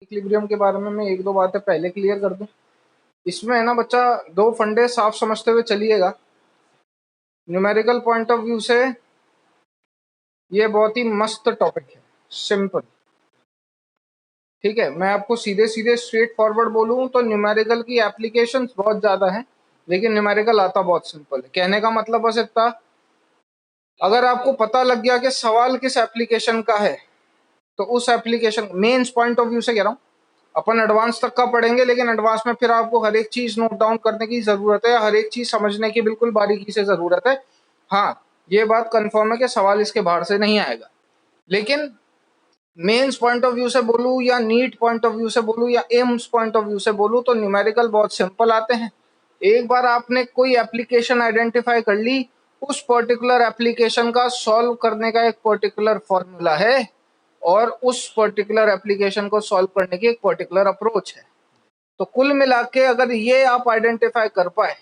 Equilibrium के बारे में मैं एक दो बातें पहले क्लियर कर दूं। इसमें है ना बच्चा, दो फंडे साफ समझते हुए चलिएगा। न्यूमेरिकल पॉइंट ऑफ व्यू से ये बहुत ही मस्त टॉपिक है, सिंपल। ठीक है, मैं आपको सीधे सीधे स्ट्रेट फॉरवर्ड बोलूं तो न्यूमेरिकल की एप्लीकेशंस बहुत ज्यादा हैं, लेकिन न्यूमेरिकल आता बहुत सिंपल है। कहने का मतलब बस इतना, अगर आपको पता लग गया कि सवाल किस एप्लीकेशन का है तो उस application, men's point of view से कह रहा हूँ, अपन एडवांस तक का पढ़ेंगे, लेकिन एडवांस में फिर आपको हर एक चीज नोट डाउन करने की जरूरत है, हर एक चीज समझने की बिल्कुल बारीकी से जरूरत है। हाँ, ये बात कंफर्म है कि सवाल इसके बाहर से नहीं आएगा, लेकिन मेंस पॉइंट ऑफ व्यू से बोलूं या नीट पॉइंट ऑफ व्यू से बोलूं या एम्स पॉइंट ऑफ व्यू से बोलूं तो न्यूमेरिकल बहुत सिंपल आते हैं। एक बार आपने कोई एप्लीकेशन आइडेंटिफाई कर ली, उस पर्टिकुलर एप्लीकेशन का सॉल्व करने का एक पर्टिकुलर फॉर्मूला है और उस पर्टिकुलर एप्लीकेशन को सॉल्व करने की एक पर्टिकुलर अप्रोच है। तो कुल मिला के अगर ये आप आइडेंटिफाई कर पाए,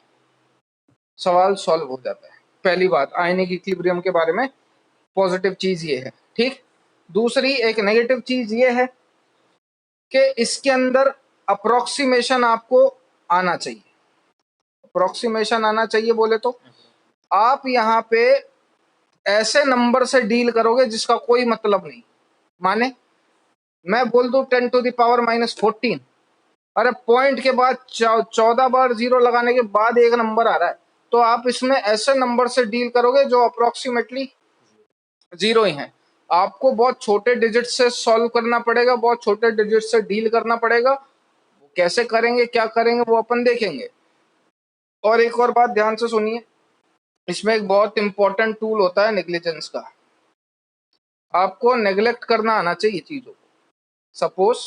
सवाल सॉल्व हो जाता है। पहली बात आयनिक इक्विलिब्रियम के बारे में पॉजिटिव चीज ये है। ठीक, दूसरी एक नेगेटिव चीज ये है कि इसके अंदर अप्रोक्सीमेशन आपको आना चाहिए। अप्रोक्सीमेशन आना चाहिए बोले तो आप यहाँ पे ऐसे नंबर से डील करोगे जिसका कोई मतलब नहीं। माने मैं बोल दूं 10⁻⁻14, अरे पॉइंट के बाद 14 बार जीरो लगाने के बाद एक नंबर आ रहा है, तो आप इसमें ऐसे नंबर से डील करोगे जो अप्रोक्सीमेटली जीरो ही है। आपको बहुत छोटे डिजिट से सॉल्व करना पड़ेगा, बहुत छोटे डिजिट से डील करना पड़ेगा। कैसे करेंगे, क्या करेंगे, वो अपन देखेंगे। और एक और बात ध्यान से सुनिए, इसमें एक बहुत इंपॉर्टेंट टूल होता है नेग्लिजेंस का। आपको नेग्लेक्ट करना आना चाहिए चीजों को। सपोज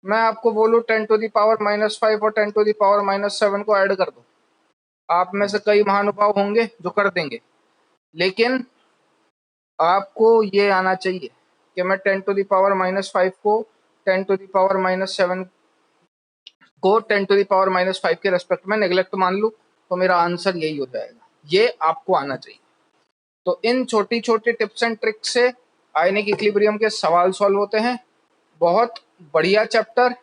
मैं आपको बोलूं 10⁻⁻5 और 10⁻⁻7 को ऐड कर दो, आप में से कई महानुभाव होंगे जो कर देंगे, लेकिन आपको ये आना चाहिए कि मैं 10⁻⁻5 को 10⁻⁻7 को 10⁻⁻5 के रेस्पेक्ट में नेग्लेक्ट मान लूं तो मेरा आंसर यही हो जाएगा। ये आपको आना चाहिए। तो इन छोटी छोटी टिप्स एंड ट्रिक्स से आयनिक इक्विलिब्रियम के सवाल सॉल्व होते हैं। बहुत बढ़िया चैप्टर,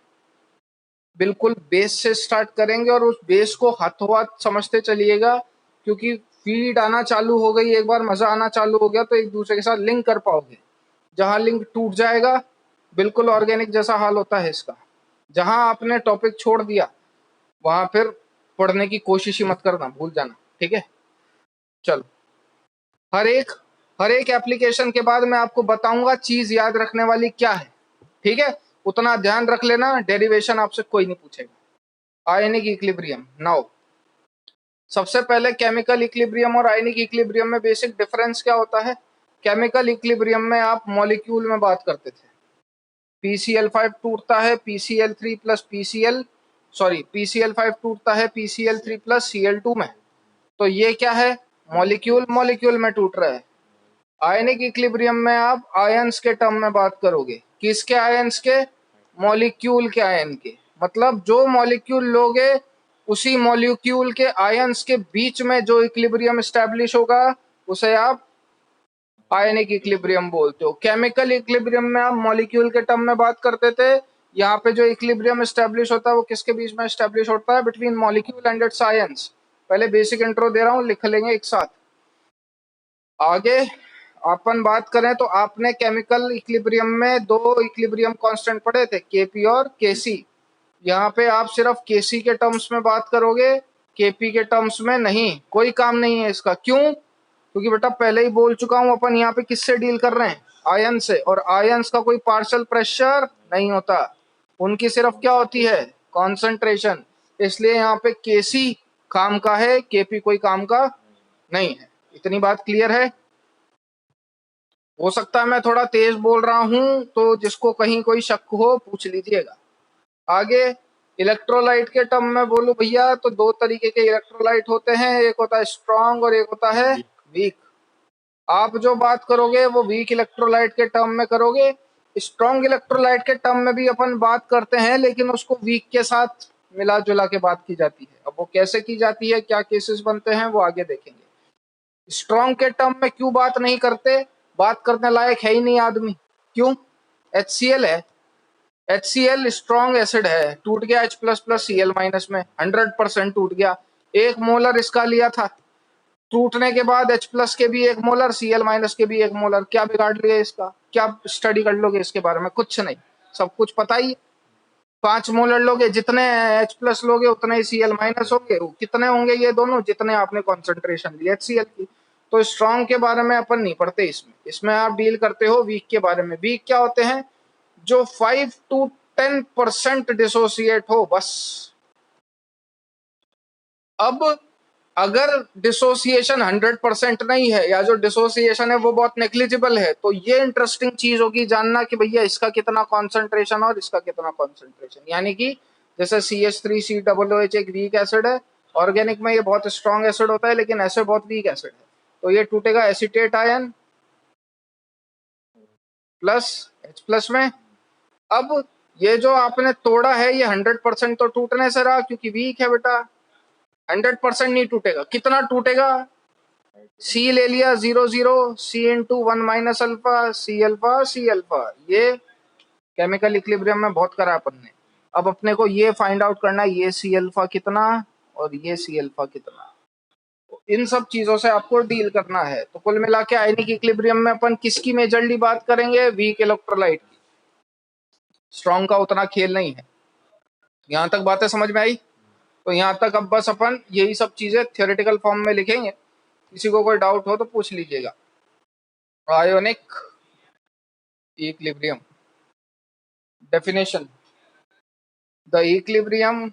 बिल्कुल बेस से स्टार्ट करेंगे और उस बेस को हाथों हाथ समझते चलिएगा, क्योंकि फीड आना चालू हो गई, एक बार मजा आना चालू हो गया तो एक दूसरे के साथ लिंक कर पाओगे। जहां लिंक टूट जाएगा, बिल्कुल ऑर्गेनिक जैसा हाल होता है इसका। जहां आपने टॉपिक छोड़ दिया वहां फिर पढ़ने की कोशिश ही मत करना, भूल जाना। ठीक है, चलो। हर एक एप्लीकेशन के बाद मैं आपको बताऊंगा चीज याद रखने वाली क्या है। ठीक है, उतना ध्यान रख लेना, डेरिवेशन आपसे कोई नहीं पूछेगा। आयनिक इक्विलिब्रियम नाउ, सबसे पहले केमिकल इक्विलिब्रियम और आयनिक इक्विलिब्रियम में बेसिक डिफरेंस क्या होता है। केमिकल इक्विलिब्रियम में आप मॉलिक्यूल में बात करते थे, PCl5 टूटता है PCl3 प्लस PCl5 टूटता है PCl3 प्लस Cl2 में, तो ये क्या है, मॉलिक्यूल मॉलिक्यूल में टूट रहा है। आयनिक इक्विलिब्रियम में आप आयंस के टर्म में बात करोगे। किसके आयंस के, मॉलिक्यूल के आयन के। मतलब जो मॉलिक्यूल लोगे उसी मॉलिक्यूल के आयंस के बीच में जो इक्विलिब्रियम एस्टैब्लिश होगा उसे आप आयनिक इक्विलिब्रियम बोलते हो। केमिकल इक्विलिब्रियम में आप मॉलिक्यूल के टर्म में बात करते थे, यहाँ पे जो इक्विलिब्रियम एस्टैब्लिश होता है वो किसके बीच में एस्टैब्लिश होता है, between molecule and it's ions. पहले बेसिक इंट्रो दे रहा हूँ, लिख लेंगे एक साथ। आगे अपन बात करें तो आपने केमिकल इक्विलिब्रियम में दो इक्विलिब्रियम कांस्टेंट पढ़े थे, Kp और Kc। यहाँ पे आप सिर्फ Kc के टर्म्स में बात करोगे, Kp के टर्म्स में नहीं। कोई काम नहीं है इसका। क्यों, क्योंकि बेटा पहले ही बोल चुका हूं, अपन यहाँ पे किससे डील कर रहे हैं, आयन से। और आयंस का कोई पार्शियल प्रेशर नहीं होता, उनकी सिर्फ क्या होती है, कॉन्सेंट्रेशन। इसलिए यहाँ पे Kc काम का है, Kp कोई काम का नहीं है। इतनी बात क्लियर है। हो सकता है मैं थोड़ा तेज बोल रहा हूं, तो जिसको कहीं कोई शक हो पूछ लीजिएगा। आगे इलेक्ट्रोलाइट के टर्म में बोलूं भैया, तो दो तरीके के इलेक्ट्रोलाइट होते हैं, एक होता है स्ट्रॉन्ग और एक होता है वीक। आप जो बात करोगे वो वीक इलेक्ट्रोलाइट के टर्म में करोगे। स्ट्रॉन्ग इलेक्ट्रोलाइट के टर्म में भी अपन बात करते हैं, लेकिन उसको वीक के साथ मिला जुला के बात की जाती है। अब वो कैसे की जाती है, क्या केसेस बनते हैं, वो आगे देखेंगे। स्ट्रॉन्ग के टर्म में क्यों बात नहीं करते, बात करने लायक है ही नहीं आदमी। क्यों, HCl है, HCl स्ट्रॉन्ग एसिड है, टूट गया H plus plus Cl minus में, 100% टूट गया। 1 मोलर इसका लिया था, टूटने के बाद H प्लस के भी 1 मोलर, Cl माइनस के भी 1 मोलर। क्या बिगाड़ लिया इसका? क्या स्टडी कर लोगे इसके बारे में? कुछ नहीं, सब कुछ पता ही। 5 मोलर लोगे, जितने H प्लस लोगे उतने ही Cl माइनस होंगे। कितने होंगे ये दोनों? जितने आपने कॉन्सेंट्रेशन ली HCl की। तो स्ट्रॉन्ग के बारे में अपन नहीं पढ़ते इसमें। इसमें आप डील करते हो वीक के बारे में। वीक क्या होते हैं? जो 5 to 10% डिसोसिएट हो, बस। अब अगर डिसोसिएशन 100% नहीं है, या जो डिसोसिएशन है वो बहुत नेग्लिजिबल है, तो ये इंटरेस्टिंग चीज होगी जानना कि भैया इसका कितना कॉन्सेंट्रेशन और इसका कितना कॉन्सेंट्रेशन। यानी कि जैसे CH3COOH एक वीक एसिड है, ऑर्गेनिक में ये बहुत स्ट्रॉन्ग एसिड होता है, लेकिन ऐसे बहुत वीक एसिड है, तो ये टूटेगा acetate ion plus H plus में। अब ये जो आपने तोड़ा है ये 100% तो टूटने से रहा, क्योंकि वीक है बेटा। 100% नहीं टूटेगा। कितना टूटेगा? सी ले लिया 0 0, C × 1 - अल्फा, C अल्फा। ये केमिकल इक्विलिब्रियम में बहुत करा अपन ने। अब अपने को ये फाइंड आउट करना है, ये C अल्फा कितना और ये C अल्फा कितना। इन सब चीजों से आपको डील करना है। तो कुल मिला के आयनिक इक्विलिब्रियम में अपन किसकी मेजरली बात करेंगे? वीक इलेक्ट्रोलाइट की। स्ट्रॉन्ग का उतना खेल नहीं है। यहां तक बातें समझ में आई? तो यहाँ तक अब बस अपन यही सब चीजें थियोरेटिकल फॉर्म में लिखेंगे। किसी को कोई डाउट हो तो पूछ लीजिएगा। Ionic equilibrium definition. The equilibrium,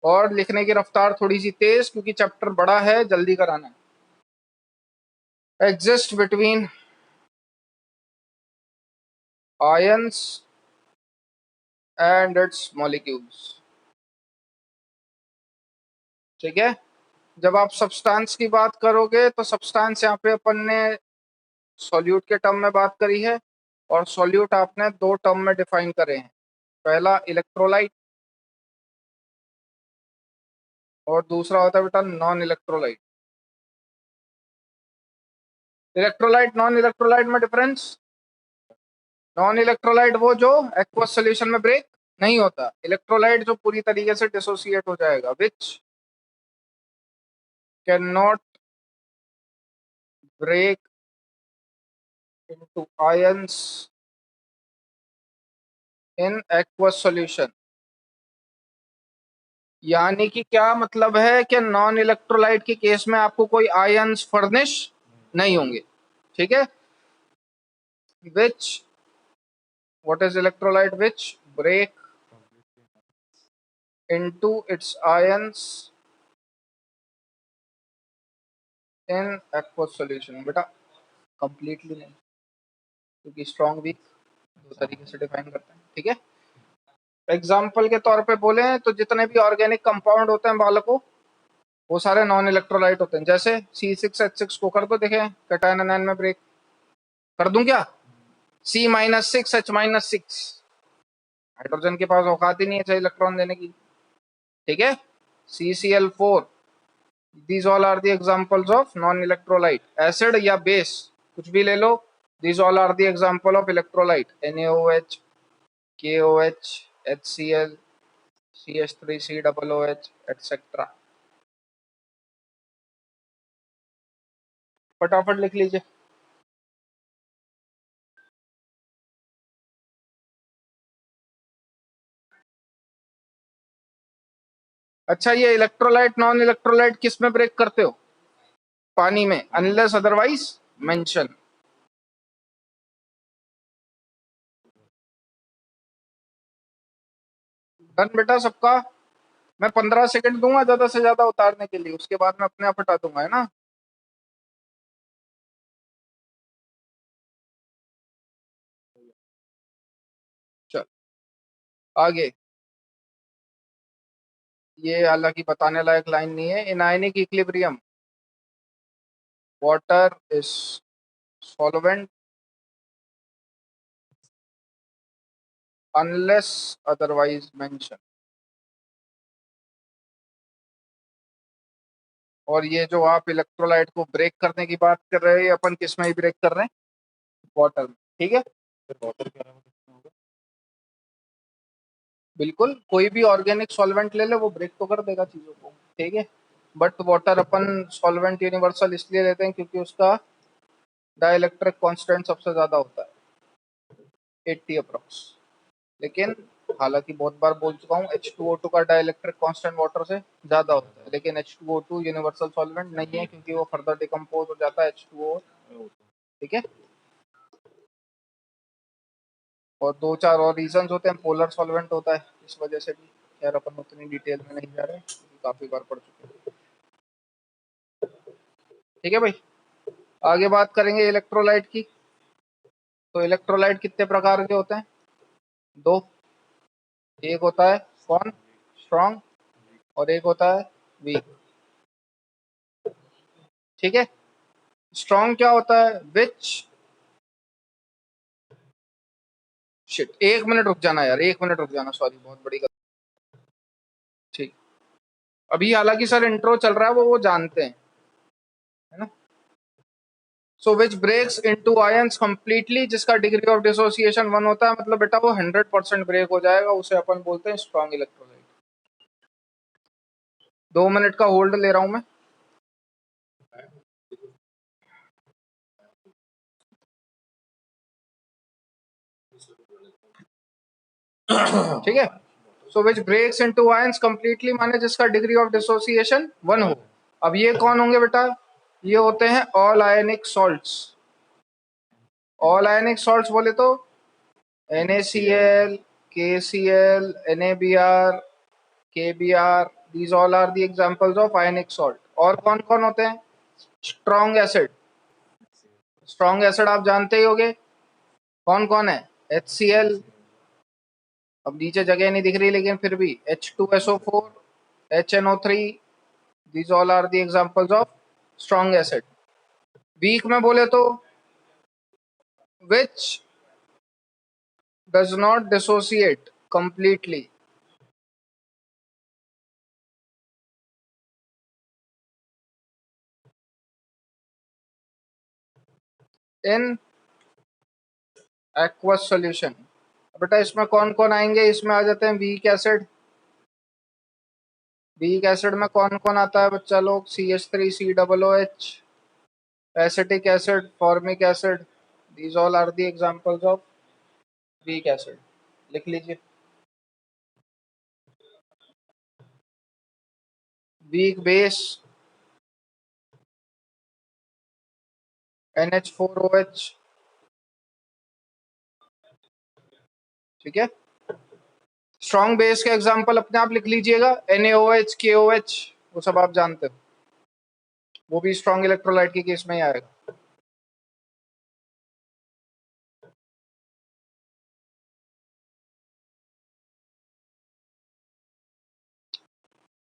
और लिखने की रफ्तार थोड़ी सी तेज, क्योंकि चैप्टर बड़ा है, जल्दी कराना है। Exist between ions and it's molecules. ठीक है। जब आप सब्सटेंस की बात करोगे तो सब्सटेंस यहाँ पे अपन ने सॉल्यूट के टर्म में बात करी है, और सॉल्यूट आपने 2 टर्म में डिफाइन करे हैं। पहला इलेक्ट्रोलाइट, और दूसरा होता है बेटा non electrolyte. Electrolyte non electrolyte में डिफरेंस। नॉन इलेक्ट्रोलाइट वो जो एक्वस सॉल्यूशन में ब्रेक नहीं होता। इलेक्ट्रोलाइट जो पूरी तरीके से डिसोसिएट हो जाएगा, which can not break into ions in aqueous solution. यानी कि क्या मतलब है कि नॉन इलेक्ट्रोलाइट के केस में आपको कोई आयंस फर्निश नहीं होंगे। ठीक है। Which, what is electrolyte? Which break into its ions in aqueous solution। बेटा कंप्लीटली नहीं, क्योंकि स्ट्रॉन्ग वीक दो तरीके से डिफाइन करते हैं। ठीक है। एग्जाम्पल के तौर पे बोले तो जितने भी ऑर्गेनिक कंपाउंड होते हैं बालकों, वो सारे नॉन इलेक्ट्रोलाइट होते हैं। जैसे C6H6 को कर दो, देखें कैटायन आयन में ब्रेक कर दूं क्या? C-6H-6, हाइड्रोजन के पास औकात ही नहीं है इलेक्ट्रॉन देने की। ठीक है। CCl4, these all are the examples of non-electrolyte। Acid या बेस कुछ भी ले लो, these all are the example of electrolyte। NaOH, KOH, HCl, CH3COOH etc। फटाफट लिख लीजिए। अच्छा, ये इलेक्ट्रोलाइट नॉन इलेक्ट्रोलाइट किस में ब्रेक करते हो? पानी में, अनलेस अदरवाइज मेंशन। डन बेटा सबका। मैं 15 सेकंड दूंगा ज्यादा से ज्यादा उतारने के लिए, उसके बाद मैं अपने आप हटा दूंगा, है ना। चल आगे। ये हालांकि बताने लायक लाइन नहीं है। In ionic equilibrium water is solvent unless otherwise mention. और ये जो आप इलेक्ट्रोलाइट को ब्रेक करने की बात कर रहे हैं, अपन किस में ही ब्रेक कर रहे हैं? वाटर में। ठीक है। बिल्कुल, कोई भी ऑर्गेनिक सॉल्वेंट ले ले वो ब्रेक तो कर देगा चीजों को, ठीक है। But water upon solvent universal इसलिए लेते हैं क्योंकि उसका डाइलेक्ट्रिक कांस्टेंट सबसे ज्यादा होता है 80 अप्रॉक्स। लेकिन हालांकि बहुत बार बोल चुका हूँ H2O2 का डाइलेक्ट्रिक कांस्टेंट वाटर से ज्यादा होता है, लेकिन H2O2 यूनिवर्सल सॉल्वेंट नहीं है क्योंकि वो फर्दर डिकम्पोज हो जाता है H2O, ठीक है। और दो चार और रीजन होते हैं, पोलर सॉल्वेंट होता है इस वजह से भी। खैर अपन उतनी डिटेल में नहीं जा रहे, काफी बार पढ़ चुके हैं, ठीक है भाई। आगे बात करेंगे इलेक्ट्रोलाइट की। तो इलेक्ट्रोलाइट कितने प्रकार के होते हैं? दो। एक होता है कौन? स्ट्रॉन्ग। और एक होता है वीक, ठीक है। स्ट्रॉन्ग क्या होता है? विच शिट, 1 मिनट रुक जाना यार, 1 मिनट रुक जाना, सॉरी, बहुत बड़ी गलती। ठीक, अभी हालांकि सर इंट्रो चल रहा है, वो जानते हैं, है ना। So which breaks into ions completely, जिसका डिग्री ऑफ डिसोसिएशन 1 होता है, मतलब बेटा वो 100% ब्रेक हो जाएगा, उसे अपन बोलते हैं स्ट्रॉन्ग इलेक्ट्रोलाइट। 2 मिनट का होल्ड ले रहा हूं मैं। ठीक है। So which breaks into ions completely माने जिसका डिग्री ऑफ डिसोसिएशन 1 हो। अब ये कौन होंगे बेटा? ये होते हैं ऑल आयनिक सॉल्ट्स। ऑल आयनिक सॉल्ट्स बोले तो NaCl, KCl, NaBr, KBr, these all are the examples of ionic salt। और कौन कौन होते हैं? Strong acid. स्ट्रॉन्ग एसिड आप जानते ही होंगे, कौन कौन है? HCl, अब नीचे जगह नहीं दिख रही लेकिन फिर भी H2SO4, HNO3, these all are the examples of strong acid। Weak में बोले तो which does not dissociate completely in aqueous solution। बेटा इसमें कौन कौन आएंगे? इसमें आ जाते हैं वीक एसिड। वीक एसिड में कौन कौन आता है बच्चा लोग? CH3COOH, acetic acid, formic acid, these all are the examples of weak acid। लिख लीजिए, वीक बेस NH4OH, ठीक है। स्ट्रॉन्ग बेस के एग्जांपल अपने आप लिख लीजिएगा, NaOH, KOH, वो सब आप जानते हो, वो भी स्ट्रॉन्ग इलेक्ट्रोलाइट के केस में ही आएगा।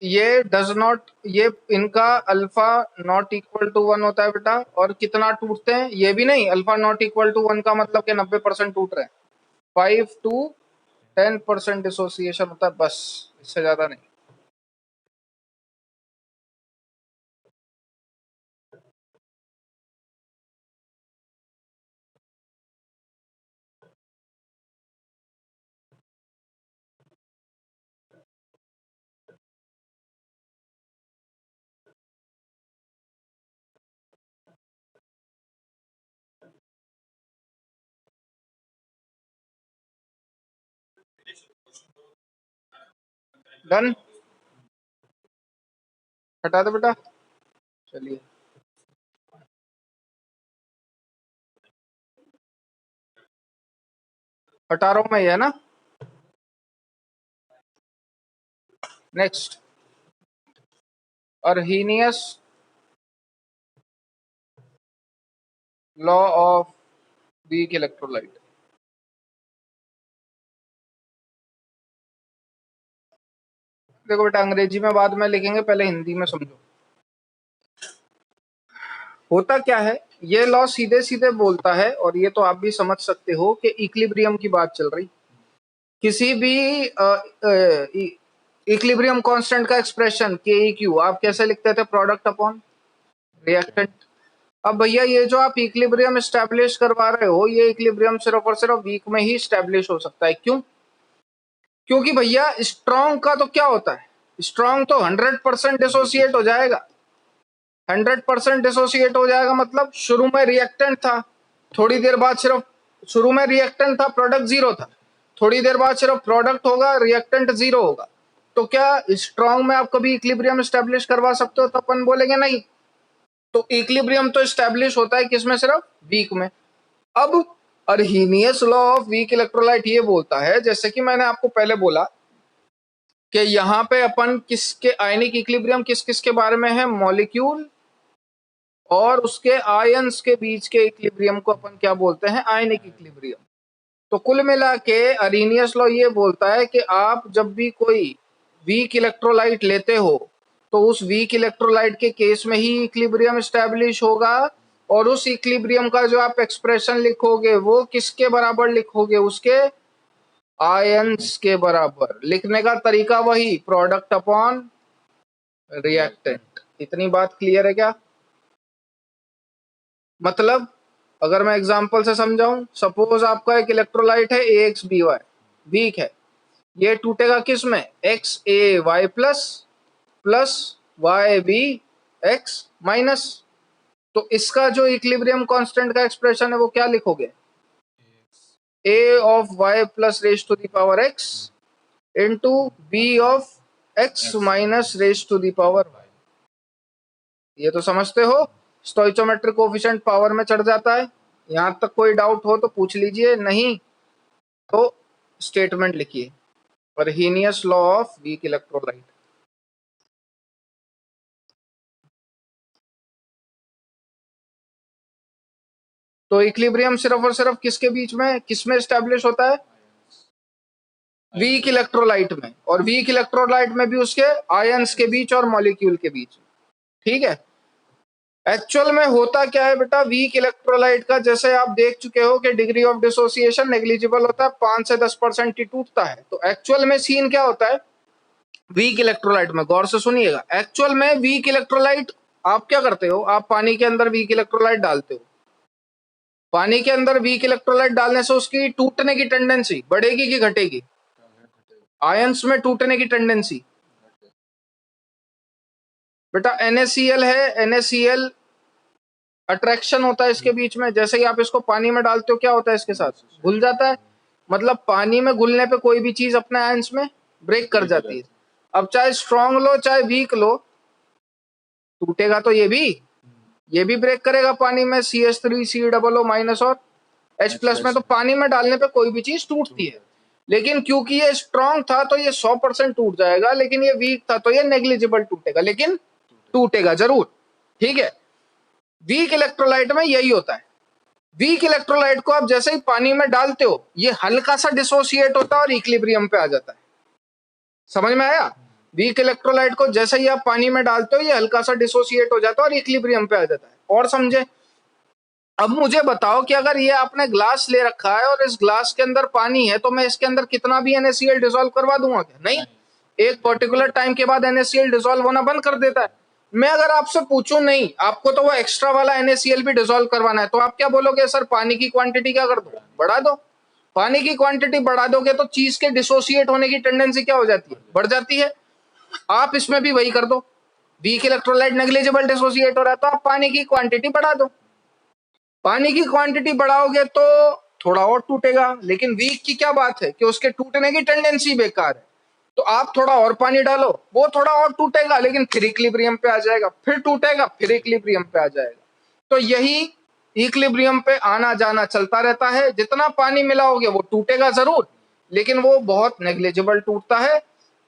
ये डज नॉट, ये इनका अल्फा नॉट इक्वल टू 1 होता है बेटा। और कितना टूटते हैं ये भी नहीं, अल्फा नॉट इक्वल टू 1 का मतलब कि 90% टूट रहे हैं। 5 to 10% डिसोसिएशन होता है बस, इससे ज्यादा नहीं। डन, हटा दो बेटा, चलिए। हटा रहा हूं मैं, ये है ना। Next, Arrhenius law of weak electrolyte. देखो बेटा, अंग्रेजी में बाद में लिखेंगे, पहले हिंदी में समझो। होता क्या है, ये लॉ सीधे सीधे बोलता है, और ये तो आप भी समझ सकते हो कि इक्विलिब्रियम की बात चल रही। किसी भी इक्विलिब्रियम कांस्टेंट का एक्सप्रेशन KEQ आप कैसे लिखते थे? Product upon reactant. अब भैया ये जो आप इक्विलिब्रियम स्टैब्लिश करवा रहे हो, ये इक्विलिब्रियम सिर्फ और सिर्फ वीक में ही स्टैब्लिश हो सकता है। क्यों? क्योंकि भैया स्ट्रॉन्ग का तो क्या होता है, स्ट्रॉन्ग तो 100% डिसोसिएट हो जाएगा। 100% डिसोसिएट हो जाएगा मतलब शुरू में रिएक्टेंट था, थोड़ी देर बाद सिर्फ, शुरू में रिएक्टेंट था, प्रोडक्ट जीरो था, थोड़ी देर बाद सिर्फ प्रोडक्ट होगा, रिएक्टेंट जीरो होगा। तो क्या स्ट्रॉन्ग में आप कभी इक्विलिब्रियम स्टैब्लिश करवा सकते हो? तो अपन बोलेंगे नहीं। तो इक्विलिब्रियम तो स्टैब्लिश होता है किसमें? सिर्फ वीक में। अब अर्हीनियस लॉ ऑफ वीक इलेक्ट्रोलाइट ये बोलता है, जैसे कि मैंने आपको पहले बोला कि यहाँ पे अपन किसके आयनिक इक्विलिब्रियम किस किस के बारे में है, मॉलिक्यूल और उसके आयंस के बीच के इक्विलिब्रियम को अपन क्या बोलते हैं, आयनिक इक्विलिब्रियम। तो कुल मिला के अरेनियस लॉ ये बोलता है कि आप जब भी कोई वीक इलेक्ट्रोलाइट लेते हो तो उस वीक इलेक्ट्रोलाइट के केस में ही इक्विलिब्रियम स्टैब्लिश होगा, और उस इक्विलिब्रियम का जो आप एक्सप्रेशन लिखोगे वो किसके बराबर लिखोगे, उसके आयंस के बराबर। लिखने का तरीका वही, प्रोडक्ट अपॉन रिएक्टेंट। इतनी बात क्लियर है क्या? मतलब अगर मैं एग्जांपल से समझाऊं, सपोज आपका एक इलेक्ट्रोलाइट है AXBY, वीक है, ये टूटेगा किस में, XAY plus plus YB X minus. तो इसका जो इक्विलिब्रियम कांस्टेंट का एक्सप्रेशन है वो क्या लिखोगे, A of Y plus raise to the power X into B of X minus raise to the power Y। ये तो समझते हो, स्टोइचोमेट्रिक कोफिशिएंट पावर में चढ़ जाता है। यहां तक कोई डाउट हो तो पूछ लीजिए, नहीं तो स्टेटमेंट लिखिए, अर्हीनियस लॉ ऑफ वीक इलेक्ट्रोलाइट। तो इक्विलिब्रियम सिर्फ और सिर्फ किसके बीच में, किसमें स्टैब्लिश होता है, वीक इलेक्ट्रोलाइट में, और वीक इलेक्ट्रोलाइट में भी उसके आयंस के बीच और मॉलिक्यूल के बीच। ठीक है। एक्चुअल में होता क्या है बेटा, वीक इलेक्ट्रोलाइट का जैसे आप देख चुके हो कि डिग्री ऑफ डिसोसिएशन नेग्लिजिबल होता है, 5 से 10% ही टूटता है। तो एक्चुअल में सीन क्या होता है वीक इलेक्ट्रोलाइट में, गौर से सुनिएगा। एक्चुअल में वीक इलेक्ट्रोलाइट आप क्या करते हो, आप पानी के अंदर वीक इलेक्ट्रोलाइट डालते हो, पानी के अंदर वीक इलेक्ट्रोलाइट डालने से उसकी टूटने की टेंडेंसी बढ़ेगी कि घटेगी, आयंस में टूटने की टेंडेंसी। बेटा NaCl है, NaCl अट्रैक्शन होता है इसके बीच में, जैसे ही आप इसको पानी में डालते हो क्या होता है, इसके साथ घुल जाता है। मतलब पानी में घुलने पे कोई भी चीज अपने आयंस में ब्रेक कर जाती है। अब चाहे स्ट्रॉन्ग लो चाहे वीक लो, टूटेगा तो ये भी ब्रेक करेगा पानी में, CH3 COO माइनस और H प्लस में। तो पानी में डालने पे कोई भी चीज टूटती है, लेकिन क्योंकि ये स्ट्रॉन्ग था तो ये 100% टूट जाएगा, लेकिन ये वीक था तो ये नेग्लिजिबल टूटेगा, लेकिन टूटेगा जरूर। ठीक है। वीक इलेक्ट्रोलाइट में यही होता है, वीक इलेक्ट्रोलाइट को आप जैसे ही पानी में डालते हो ये हल्का सा डिसोसिएट होता है और इक्विलिब्रियम पे आ जाता है। समझ में आया? वीक इलेक्ट्रोलाइट को जैसे ही आप पानी में डालते हो ये हल्का सा डिसोसिएट हो जाता है और इक्विलिब्रियम पे आ जाता है। और समझे? अब मुझे बताओ कि अगर ये आपने ग्लास ले रखा है और इस ग्लास के अंदर पानी है, तो मैं इसके अंदर कितना भी NaCl डिसॉल्व करवा दूंगा क्या? नहीं, एक पर्टिकुलर टाइम के बाद NaCl डिसॉल्व होना बंद कर देता है। मैं अगर आपसे पूछूं नहीं आपको तो वो एक्स्ट्रा वाला NaCl भी डिसॉल्व करवाना है, तो आप क्या बोलोगे, सर पानी की क्वांटिटी क्या कर दो, बढ़ा दो। पानी की क्वांटिटी बढ़ा दोगे तो चीज के डिसोसिएट होने की टेंडेंसी क्या हो जाती है, बढ़ जाती है। आप इसमें भी वही कर दो, वीक इलेक्ट्रोलाइट नेग्लिजिबल डिसोसिएट हो रहा है तो आप पानी की क्वांटिटी बढ़ा दो। पानी की क्वांटिटी बढ़ाओगे तो थोड़ा और टूटेगा, लेकिन वीक की क्या बात है कि उसके टूटने की टेंडेंसी बेकार है। तो आप थोड़ा और पानी डालो, वो थोड़ा और टूटेगा लेकिन फिर इक्विलिब्रियम पे आ जाएगा, फिर टूटेगा फिर इक्विलिब्रियम पे आ जाएगा। तो यही इक्विलिब्रियम पे आना जाना चलता रहता है। जितना पानी मिलाओगे वो टूटेगा जरूर, लेकिन वो बहुत नेग्लिजिबल टूटता है।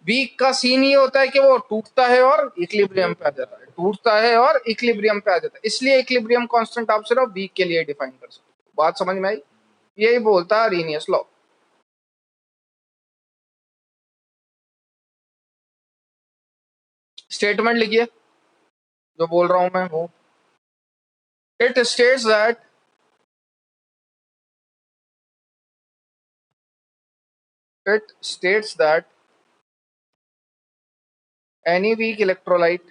वीक का सीन ये होता है कि वो टूटता है और इक्विलिब्रियम पे आ जाता है, टूटता है और इक्विलिब्रियम पे आ जाता है। इसलिए इक्विलिब्रियम कांस्टेंट आप सिर्फ वीक के लिए डिफाइन कर सकते हो। बात समझ में आई? यही बोलता है अरेनियस लॉ। स्टेटमेंट लिखिए जो बोल रहा हूं मैं वो। It states that it states that any weak electrolyte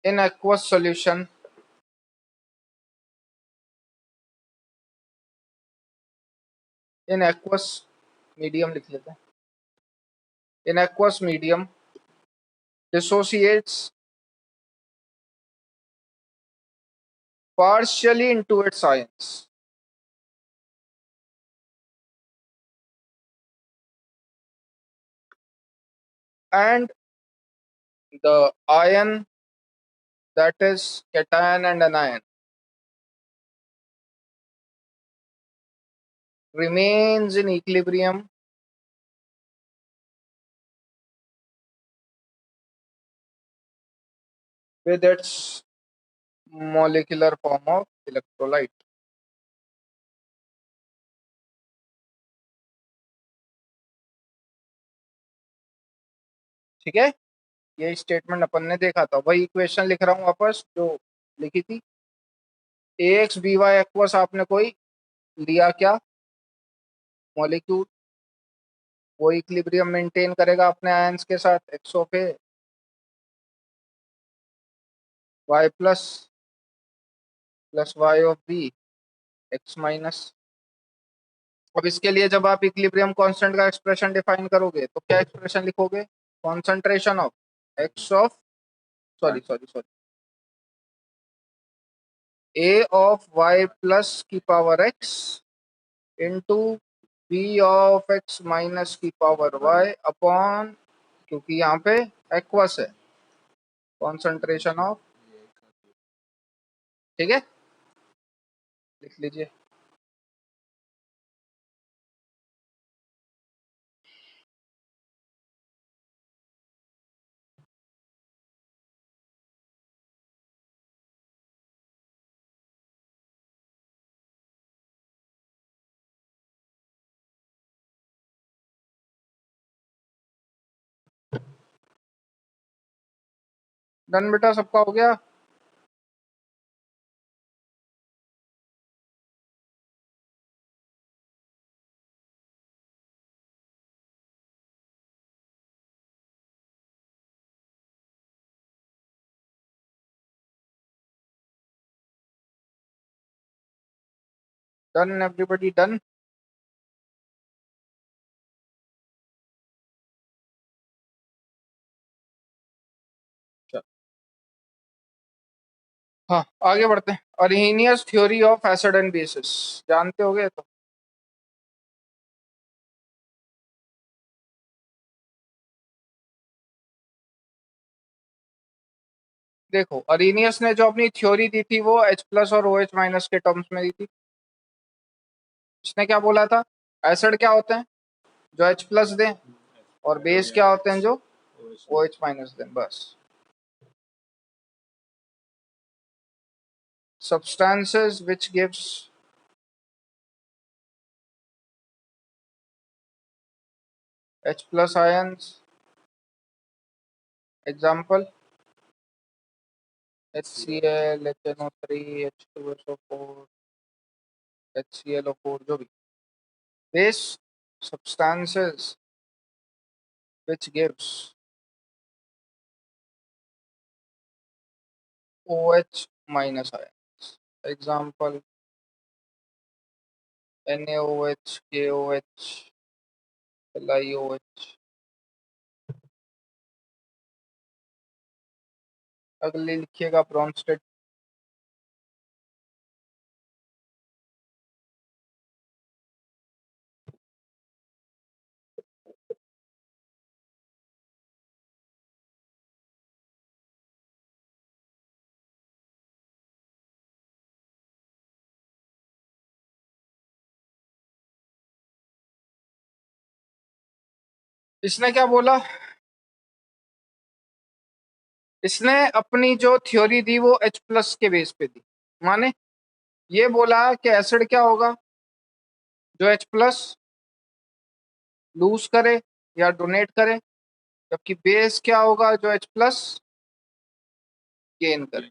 in aqueous solution, in aqueous medium लिख लेते हैं, in aqueous medium dissociates partially into its ions and the ion, that is cation and anion, remains in equilibrium with its molecular form of electrolyte. ठीक है, ये statement अपन ने देखा था, वही इक्वेशन लिख रहा हूँ वापस जो लिखी थी। AX BY एक्वस आपने कोई लिया क्या मॉलिक्यूल, वो इक्विलिब्रियम मेंटेन करेगा अपने आयंस के साथ, X of A Y plus plus Y of B X minus. अब इसके लिए जब आप इक्विलिब्रियम कांस्टेंट का एक्सप्रेशन डिफाइन करोगे तो क्या एक्सप्रेशन लिखोगे, concentration of X of sorry sorry sorry A of Y plus की power X into B of X minus की पावर वाई अपॉन, क्योंकि यहाँ पे एक्वस है, कॉन्सेंट्रेशन ऑफ, ठीक है लिख लीजिए। डन बेटा, सबका हो गया। Done everybody done. हाँ आगे बढ़ते हैं। Arrhenius theory of acid and bases जानते होगे तो। देखो अरहीनियस ने जो अपनी थ्योरी दी थी वो H प्लस और OH माइनस के टर्म्स में दी थी। इसने क्या बोला था, एसिड क्या होते हैं जो H प्लस दें, और बेस क्या होते हैं जो OH माइनस दें, बस। substances which gives H plus ions, example HCl, HNO3, H2SO4, HClO4, जो भी base substances which gives OH minus ions, example NaOH, KOH, LiOH। अगले लिखिएगा ब्रोंस्टेड। इसने क्या बोला, इसने अपनी जो थ्योरी दी वो H प्लस के बेस पे दी, माने ये बोला कि एसिड क्या होगा जो H प्लस लूज करे या डोनेट करे, जबकि बेस क्या होगा जो H प्लस गेन करे।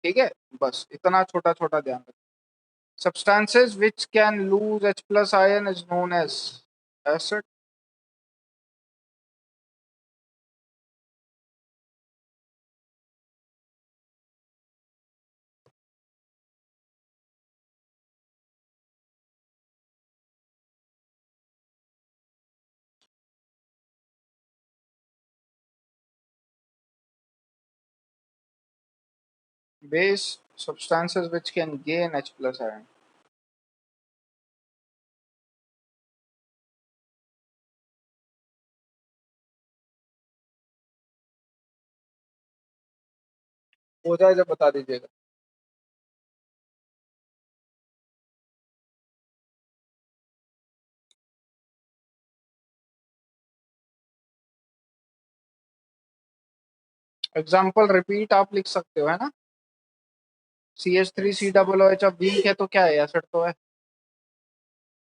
ठीक है, बस इतना छोटा छोटा ध्यान रखना। Substances which can lose H plus ion is known as acid. Base substances which can gain H plus ion. हो जाए जब बता दीजिएगा। एग्जाम्पल रिपीट आप लिख सकते हो, है ना। CH3 C OH वीक है तो क्या है, एसिड तो है।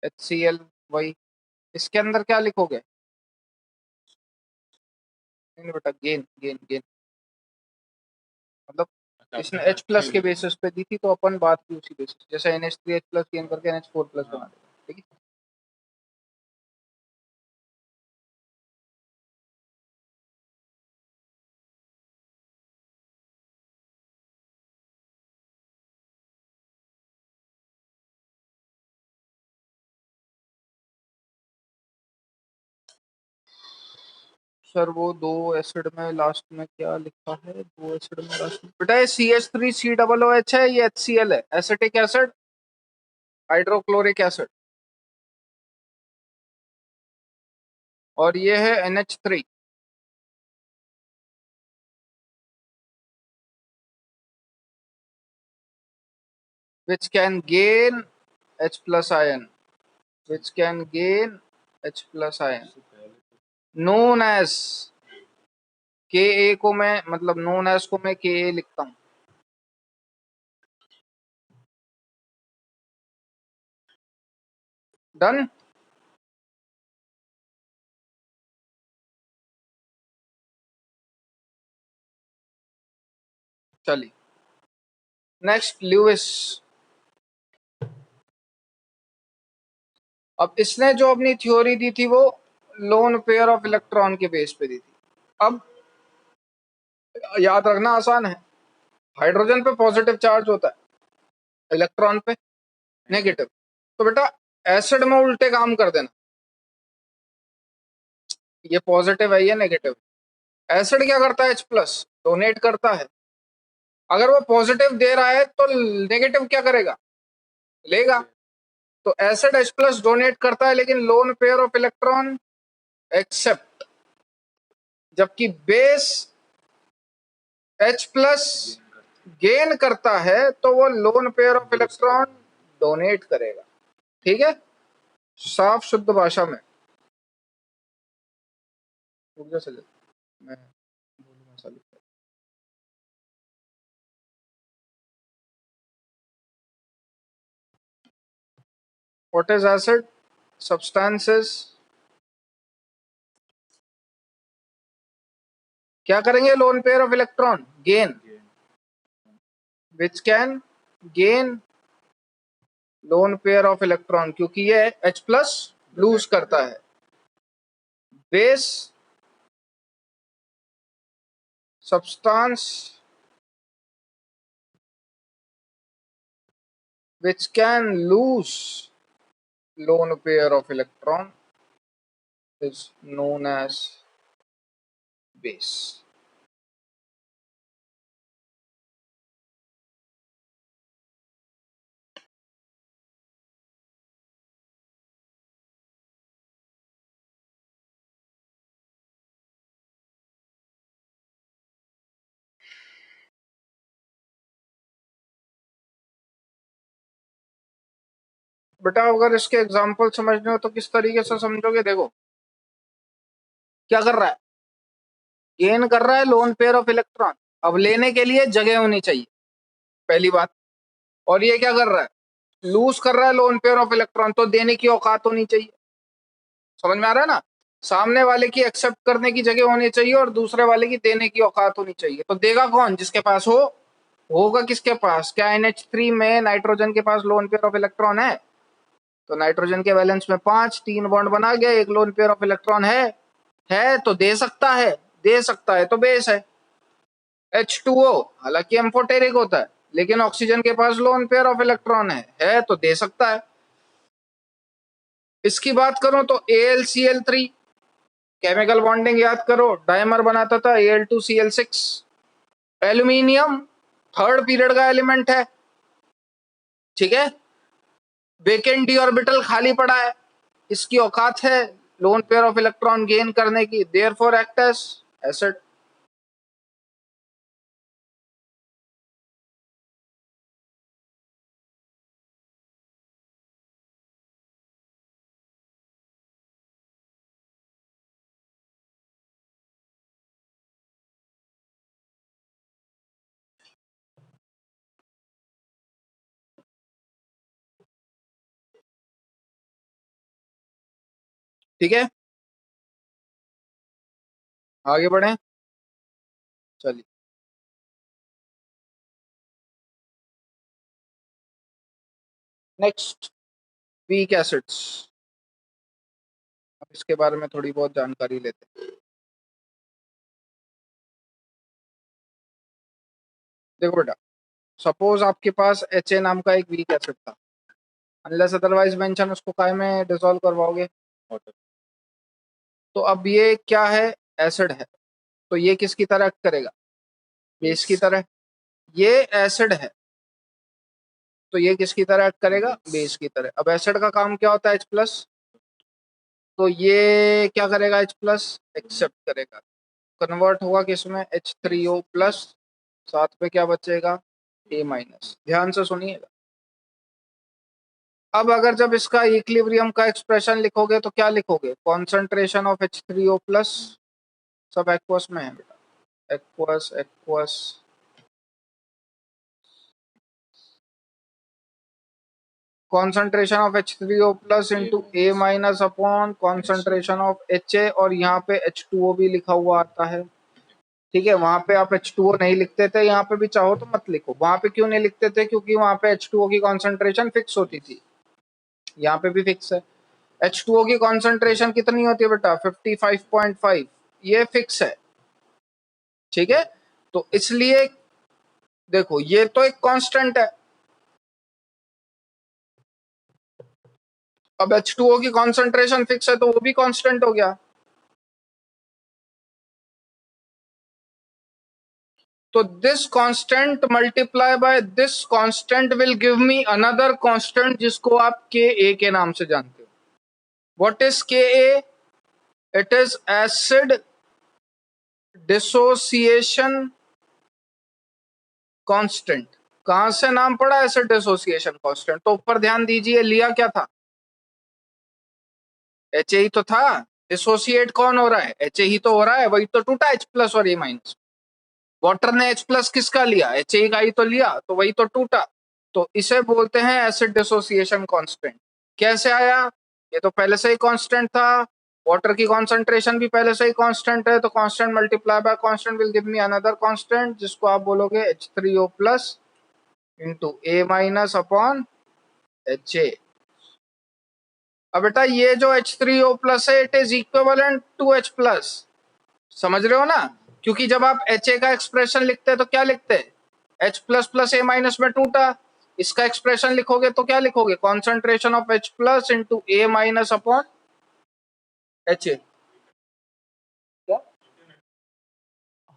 HCl वही। इसके अंदर क्या लिखोगे? नहीं बेटा, गेन गेन गेन मतलब इसने H प्लस के बेसिस पे दी थी तो अपन बात की उसी बेसिस, जैसे NH3 H प्लस गेन करके NH4 प्लस बना देगा, ठीक है। सर वो दो एसिड में लास्ट में क्या लिखा है, दो एसिड में लास्ट में बेटा ये CH3 COOH है, ये HCl है, एसिटिक एसिड हाइड्रोक्लोरिक एसिड, और ये है NH3। which can gain H plus ion, which can gain H plus ion, known as Ka को मैं मतलब known as को मैं Ka लिखता हूँ। डन। चलिए नेक्स्ट ल्यूइस। अब इसने जो अपनी थ्योरी दी थी वो लोन पेयर ऑफ इलेक्ट्रॉन के बेस पे दी थी। अब याद रखना आसान है, हाइड्रोजन पे पॉजिटिव चार्ज होता है, इलेक्ट्रॉन पे नेगेटिव। तो बेटा एसिड में उल्टे काम कर देना, ये पॉजिटिव है ये नेगेटिव। एसिड क्या करता है, H प्लस डोनेट करता है। अगर वो पॉजिटिव दे रहा है तो नेगेटिव क्या करेगा, लेगा। तो एसिड H प्लस डोनेट करता है लेकिन lone pair of electron accept, जबकि बेस H प्लस गेन करता है तो वो lone pair of electron donate करेगा, ठीक है, साफ शुद्ध भाषा में। मैं व्हाट इज एसिड सब्सटेंसेस, क्या करेंगे, loan pair of electron gain, which can gain loan pair of electron, क्योंकि ये H प्लस लूज करता है। Base substance which can lose lone pair of electron is known as base। बेटा अगर इसके example समझने हो तो किस तरीके से समझोगे, देखो क्या कर रहा है, गेन कर रहा है लोन पेयर ऑफ इलेक्ट्रॉन, अब लेने के लिए जगह होनी चाहिए पहली बात, और ये क्या कर रहा है, लूज कर रहा है लोन पेयर ऑफ इलेक्ट्रॉन, तो देने की औकात होनी चाहिए। समझ में आ रहा है ना, सामने वाले की एक्सेप्ट करने की जगह होनी चाहिए और दूसरे वाले की देने की औकात होनी चाहिए। तो देगा कौन, जिसके पास हो, होगा किसके पास, क्या NH3 में नाइट्रोजन के पास लोन पेयर ऑफ इलेक्ट्रॉन है, तो नाइट्रोजन के वैलेंस में 5, 3 बॉन्ड बना गया, एक लोन पेयर ऑफ इलेक्ट्रॉन है तो दे सकता है, दे सकता है तो बेस है। H2O हालांकि एम्फोटेरिक होता है लेकिन ऑक्सीजन के पास लोन पेयर ऑफ इलेक्ट्रॉन है तो दे सकता है। इसकी बात करूं तो AlCl3 केमिकल बॉन्डिंग याद करो, डायमर बनाता था Al2Cl6। एल्यूमिनियम थर्ड पीरियड का एलिमेंट है, ठीक है, वेकेंट डी ऑर्बिटल खाली पड़ा है, इसकी औकात है loan pair of electron gain करने की, देयरफॉर एक्ट एज एसिड। ठीक है, आगे बढ़े, चलिए। Next, weak acids. अब इसके बारे में थोड़ी बहुत जानकारी लेते हैं। देखो बेटा, सपोज आपके पास एच नाम का एक वीक एसिड था, अनलेस अदरवाइज मेंशन, उसको काय में डिसॉल्व करवाओगे, वाटर। तो अब ये क्या है, एसिड है, तो ये किसकी तरह एक्ट करेगा, बेस की तरह। ये एसिड है तो ये किसकी तरह एक्ट करेगा, बेस की तरह। अब एसिड का काम क्या होता है, H+, तो ये क्या करेगा, H+ एक्सेप्ट करेगा, कन्वर्ट होगा किसमें, H3O+, साथ पे क्या बचेगा, A-। ध्यान से सुनिएगा। अब अगर जब इसका इक्विलिब्रियम का एक्सप्रेशन लिखोगे तो क्या लिखोगे, कॉन्सेंट्रेशन ऑफ H3O+, सब एक्वस में है बेटा, aqueous aqueous, concentration of H3O+ into A- upon concentration of HA, और यहाँ पे H2O भी लिखा हुआ आता है, ठीक है। वहां पे आप H2O नहीं लिखते थे, यहाँ पे भी चाहो तो मत लिखो। वहां पे क्यों नहीं लिखते थे, क्योंकि वहां पे H2O की कॉन्सेंट्रेशन फिक्स होती थी, यहाँ पे भी फिक्स है। H2O की कॉन्सेंट्रेशन कितनी होती है बेटा, 55.5, ये फिक्स है, ठीक है। तो इसलिए देखो, ये तो एक कांस्टेंट है। अब H2O की कॉन्सेंट्रेशन फिक्स है तो वो भी कांस्टेंट हो गया। तो this constant multiply by this constant will give me another constant, जिसको आप के ए के नाम से जानते हो। What is K A, it is acid dissociation constant. कहां से नाम पड़ा, एसिड डिसोसिएशन कांस्टेंट, तो ऊपर ध्यान दीजिए, लिया क्या था, एच ही तो था। डिसोसिएट कौन हो रहा है, एच ही तो हो रहा है, वही तो टूटा H+ और A-। वाटर ने H+ किसका लिया, एच का ही तो लिया, तो वही तो टूटा। तो इसे बोलते हैं एसिड डिसोसिएशन कांस्टेंट। कैसे आया, ये तो पहले से ही कांस्टेंट था, वाटर की कॉन्सेंट्रेशन भी पहले से ही कांस्टेंट है, तो constant multiply by constant will give me another constant, जिसको आप बोलोगे H3O+ into A- upon HA। अब बेटा ये जो H3O+ है, it is equivalent to H+, समझ रहे हो ना, क्योंकि जब आप HA का एक्सप्रेशन लिखते हैं तो क्या लिखते हैं, H++ A- में टूटा, इसका एक्सप्रेशन लिखोगे तो क्या लिखोगे, concentration of H+ into A- upon HA। क्या,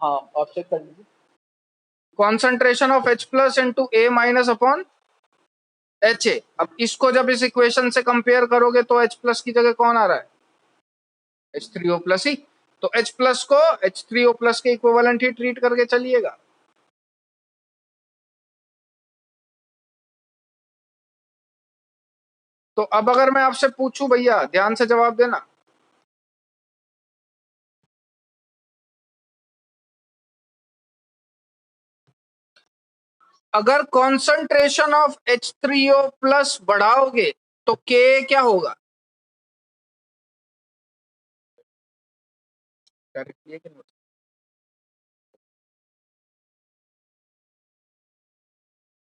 हाँ आप चेक कर लीजिए, concentration of H+ into A- upon HA। अब इसको जब इस इक्वेशन से कंपेयर करोगे तो H+ की जगह कौन आ रहा है, H3O+ ही। तो H+ को H3O+ के इक्विवेलेंट ही ट्रीट करके चलिएगा। तो अब अगर मैं आपसे पूछूं, भैया ध्यान से जवाब देना, अगर कॉन्सेंट्रेशन ऑफ H3O+ बढ़ाओगे तो K क्या होगा,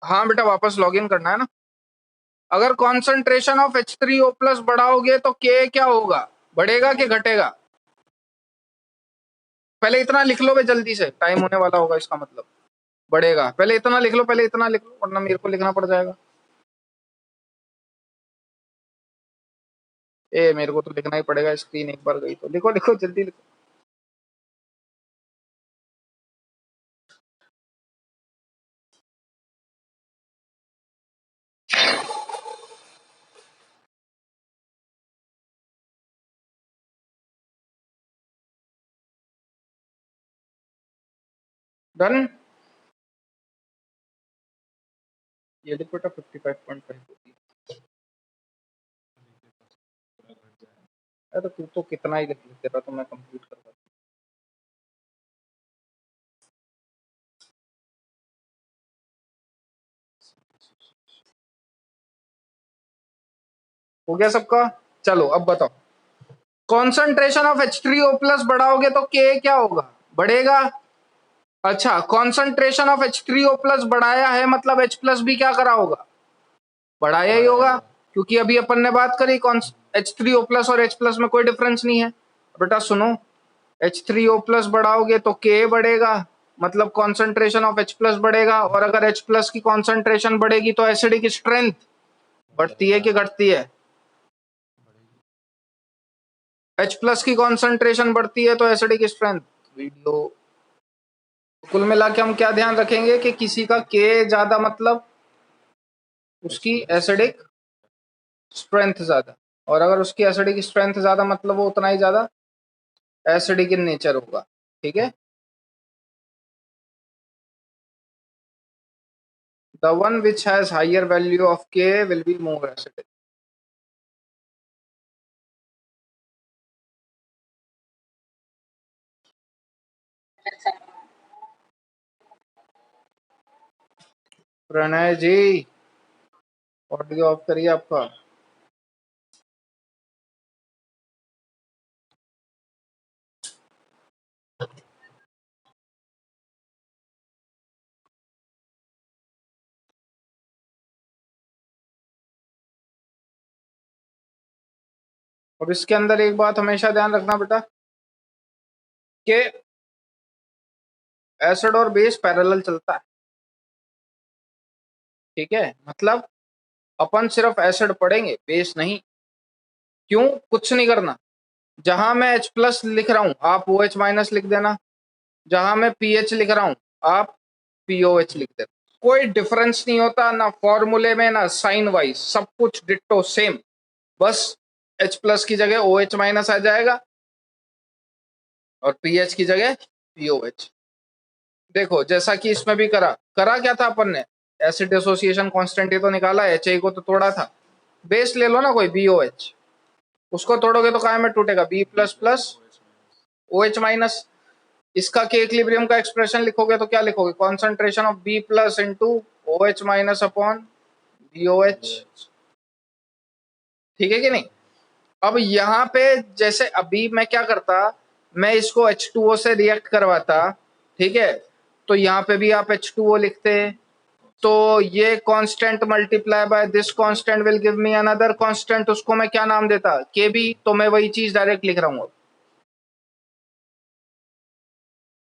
हाँ बेटा वापस लॉग इन करना है ना। अगर कॉन्सेंट्रेशन ऑफ H3O+ बढ़ाओगे तो K क्या होगा, बढ़ेगा कि घटेगा, पहले इतना लिख लो बे, जल्दी से टाइम होने वाला होगा, इसका मतलब बढ़ेगा। पहले इतना लिख लो, पहले इतना लिख लो, वरना मेरे को लिखना पड़ जाएगा। ए मेरे को तो लिखना ही पड़ेगा, स्क्रीन एक बार गई तो लिखो लिखो जल्दी लिखो। डन। ये लिख बेटा 55.5 होती है। अरे तू तो कितना ही लिख तेरा तो मैं कंप्लीट कर पाता। हो गया सबका? चलो अब बताओ, कॉन्सेंट्रेशन ऑफ H3O प्लस बढ़ाओगे तो K क्या होगा? बढ़ेगा। अच्छा, कॉन्सेंट्रेशन ऑफ H3O प्लस बढ़ाया है मतलब H प्लस भी क्या करा होगा? बढ़ाया ही होगा, क्योंकि अभी अपन ने बात करी H3O प्लस और H प्लस में कोई डिफरेंस नहीं है। बेटा सुनो, H3O प्लस बढ़ाओगे तो K बढ़ेगा, मतलब कॉन्सेंट्रेशन ऑफ H प्लस बढ़ेगा, और अगर H प्लस की कॉन्सेंट्रेशन बढ़ेगी तो एसिडिक स्ट्रेंथ बढ़ती है कि घटती है? H प्लस की कॉन्सेंट्रेशन बढ़ती है तो एसिडिक स्ट्रेंथ। वीडियो कुल मिला के हम क्या ध्यान रखेंगे कि किसी का K ज्यादा मतलब उसकी एसिडिक स्ट्रेंथ ज्यादा, और अगर उसकी एसिडिक स्ट्रेंथ ज्यादा मतलब वो उतना ही ज्यादा एसिडिक इन नेचर होगा। ठीक है, the one which has higher value of K will be more acidic. Pranay ji audio off करिए आपका। अब इसके अंदर एक बात हमेशा ध्यान रखना बेटा कि एसिड और बेस पैरेलल चलता है। ठीक है, मतलब अपन सिर्फ एसिड पढ़ेंगे, बेस नहीं। क्यों? कुछ नहीं करना, जहां मैं H प्लस लिख रहा हूं आप OH माइनस लिख देना, जहां मैं PH लिख रहा हूं आप POH लिख देना। कोई डिफरेंस नहीं होता ना फॉर्मूले में ना साइन वाइज, सब कुछ डिट्टो सेम। बस H प्लस की जगह OH माइनस आ जाएगा और PH की जगह POH। देखो जैसा कि इसमें भी करा क्या था अपन ने, एसिड एसोसिएशन कांस्टेंट ही तो निकाला, HA को तो तोड़ा था। बेस ले लो ना कोई BOH, उसको तोड़ोगे तो काय में टूटेगा? B plus plus OH minus. इसका के इक्विलिब्रियम का एक्सप्रेशन लिखोगे तो क्या लिखोगे? Concentration of B plus into OH minus upon BOH। ठीक है कि नहीं? अब यहाँ पे जैसे अभी मैं क्या करता, मैं इसको H2O से रिएक्ट करवाता, ठीक है, तो यहाँ पे भी आप H2O लिखते, तो ये constant multiply by this constant will give me another constant, उसको मैं क्या नाम देता? Kb। तो मैं वही चीज डायरेक्ट लिख रहा हूँ।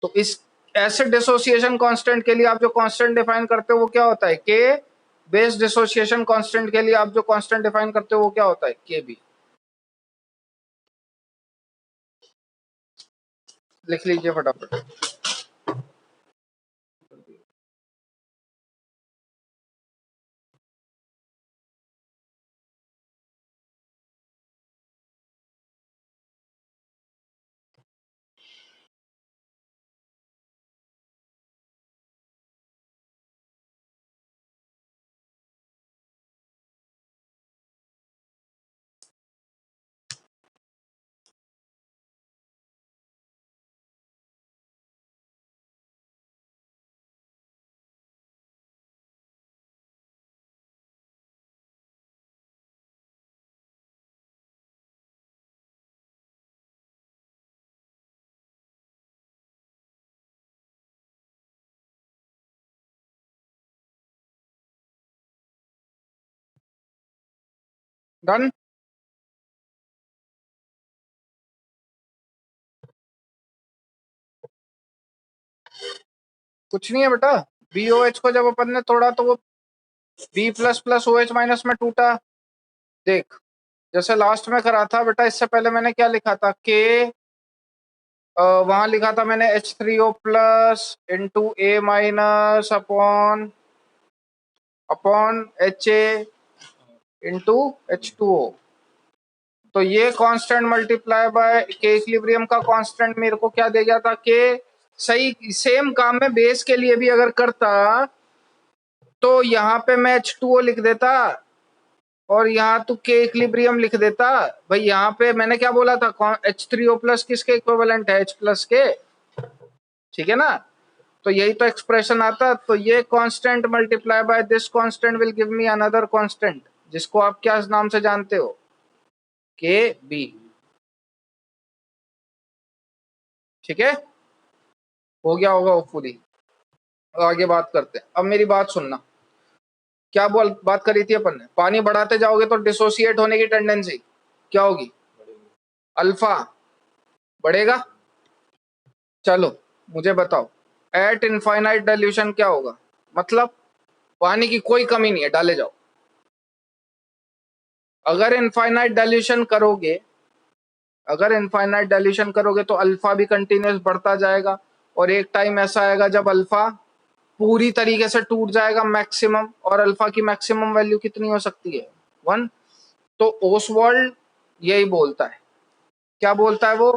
तो इस एसिड डिसोसिएशन कांस्टेंट के लिए आप जो कांस्टेंट डिफाइन करते हो वो क्या होता है? K। बेस डिसोसिएशन कांस्टेंट के लिए आप जो कांस्टेंट डिफाइन करते हो वो क्या होता है? Kb। लिख लीजिए फटाफट। डन। कुछ नहीं है बेटा, BOH को जब अपन ने तोड़ा तो वो B plus plus OH minus में टूटा। देख जैसे लास्ट में करा था बेटा, इससे पहले मैंने क्या लिखा था? K वहां लिखा था मैंने H3O plus into A minus upon upon HA into H2O। तो ये कांस्टेंट मल्टीप्लाई बाय के इक्विलिब्रियम का कांस्टेंट मेरे को क्या दे गया था? K। सही सेम काम में बेस के लिए भी अगर करता तो यहाँ पे मैं H2O लिख देता और यहाँ तो के इक्विलिब्रियम लिख देता। भाई यहाँ पे मैंने क्या बोला था, H3O प्लस किसके इक्विवेलेंट है, H प्लस के, ठीक है ना। तो यही तो एक्सप्रेशन आता। तो ये constant multiply by this constant will give me another constant, जिसको आप क्या नाम से जानते हो, के बी। ठीक है, हो गया होगा होपफुली। आगे बात करते हैं। अब मेरी बात सुनना, क्या बात करी थी अपन ने, पानी बढ़ाते जाओगे तो डिसोसिएट होने की टेंडेंसी क्या होगी, अल्फा बढ़ेगा। चलो मुझे बताओ, एट इनफाइनाइट डाइल्यूशन क्या होगा, मतलब पानी की कोई कमी नहीं है, डाले जाओ। अगर इनफाइनाइट डाइल्यूशन करोगे, अगर इनफाइनाइट डाइल्यूशन करोगे तो अल्फा भी कंटिन्यूस बढ़ता जाएगा, और एक टाइम ऐसा आएगा जब अल्फा पूरी तरीके से टूट जाएगा मैक्सिमम। और अल्फा की मैक्सिमम वैल्यू कितनी हो सकती है, 1। तो ओसवाल्ड यही बोलता है, क्या बोलता है वो,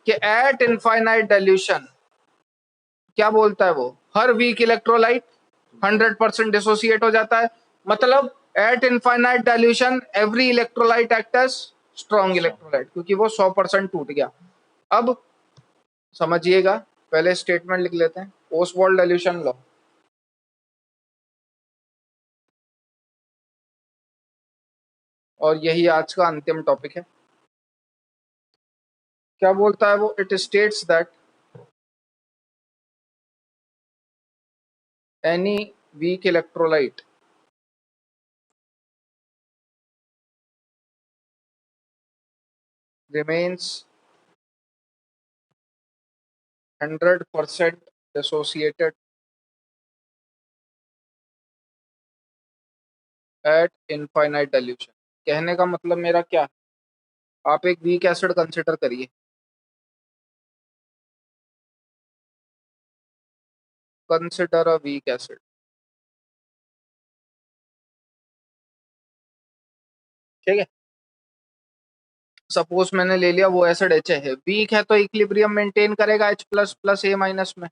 कि एट इनफाइनाइट डाइल्यूशन, क्या बोलता है वो, हर वीक इलेक्ट्रोलाइट 100% डिसोसिएट हो जाता है। मतलब at infinite dilution every electrolyte act as strong electrolyte, क्योंकि वो 100% टूट गया। अब समझिएगा, पहले स्टेटमेंट लिख लेते हैं, ओसवाल्ड डाइल्यूशन लॉ। और यही आज का अंतिम टॉपिक है। क्या बोलता है वो, it states that any weak electrolyte remains 100% dissociated at infinite dilution। कहने का मतलब मेरा क्या है, आप एक वीक एसिड कंसिडर करिए, कंसिडर अ वीक एसिड, ठीक है। सपोज मैंने ले लिया वो एसिड एच है, वीक है तो इक्विलिब्रियम मेंटेन करेगा H प्लस प्लस ए माइनस में।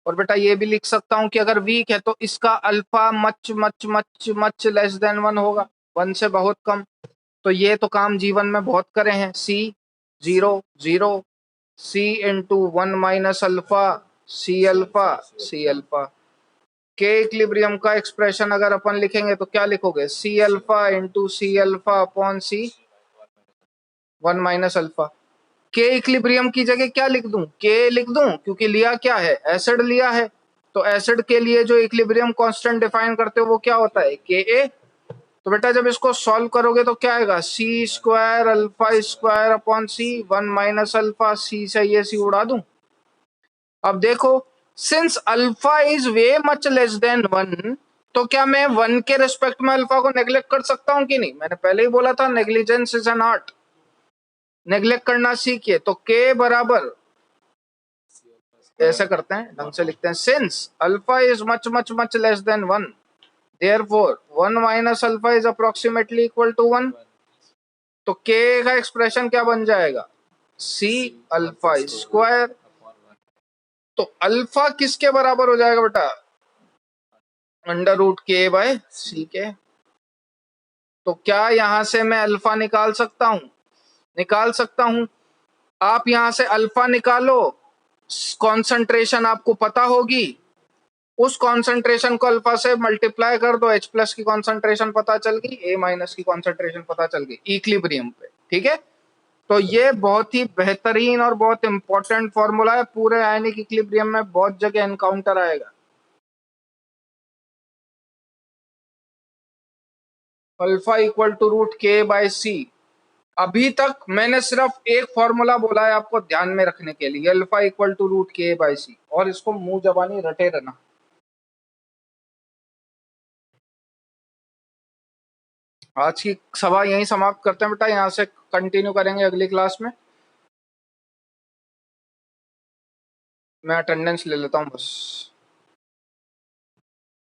और बेटा ये भी लिख सकता हूँ कि अगर वीक है तो इसका alpha much much much much less than 1 होगा, 1 से बहुत कम। तो ये तो काम जीवन में बहुत करे हैं, C0 0 C × 1 - alpha C alpha. के इक्विलिब्रियम का एक्सप्रेशन अगर अपन लिखेंगे तो क्या लिखोगे, C अल्फा × C अल्फा/C1 - अल्फा। के इक्विलिब्रियम की जगह क्या लिख दूं, के लिख दूं, क्योंकि लिया क्या है, एसिड लिया है। तो एसिड के लिए जो इक्विलिब्रियम कांस्टेंट डिफाइन करते हो वो क्या होता है, के। तो बेटा जब इसको सॉल्व करोगे तो क्या आएगा, C² अल्फा² / C1 - अल्फा। C से ये C उड़ा दूं। अब देखो, since alpha is way much less than 1, तो क्या मैं 1 के रिस्पेक्ट में अल्फा को नेग्लेक्ट कर सकता हूं कि नहीं। मैंने पहले ही बोला था, negligence is an art, neglect करना सीखिए। तो के बराबर ऐसे करते हैं, ढंग से लिखते हैं, since alpha is much much much less than 1, therefore 1 - alpha is approximately equal to 1। तो के का एक्सप्रेशन क्या बन जाएगा, C अल्फा²। तो अल्फा किसके बराबर हो जाएगा बेटा, √K/C के। तो क्या यहां से मैं अल्फा निकाल सकता हूं, निकाल सकता हूं। आप यहां से अल्फा निकालो, कॉन्सेंट्रेशन आपको पता होगी, उस कॉन्सेंट्रेशन को अल्फा से मल्टीप्लाई कर दो, H प्लस की कॉन्सेंट्रेशन पता चल गई, A माइनस की कॉन्सेंट्रेशन पता चल गई इक्विलिब्रियम पे, ठीक है। तो ये बहुत ही बेहतरीन और बहुत इंपॉर्टेंट फॉर्मूला है, पूरे आयनिक इक्विलिब्रियम में बहुत जगह एनकाउंटर आएगा। Alpha equal to √K/C। अभी तक मैंने सिर्फ एक फॉर्मूला बोला है आपको ध्यान में रखने के लिए, अल्फा इक्वल टू √K/C, और इसको मुंह जबानी रटे रहना। आज की सभा यहीं समाप्त करते हैं बेटा, यहाँ से कंटिन्यू करेंगे अगली क्लास में। मैं अटेंडेंस ले लेता हूँ बस।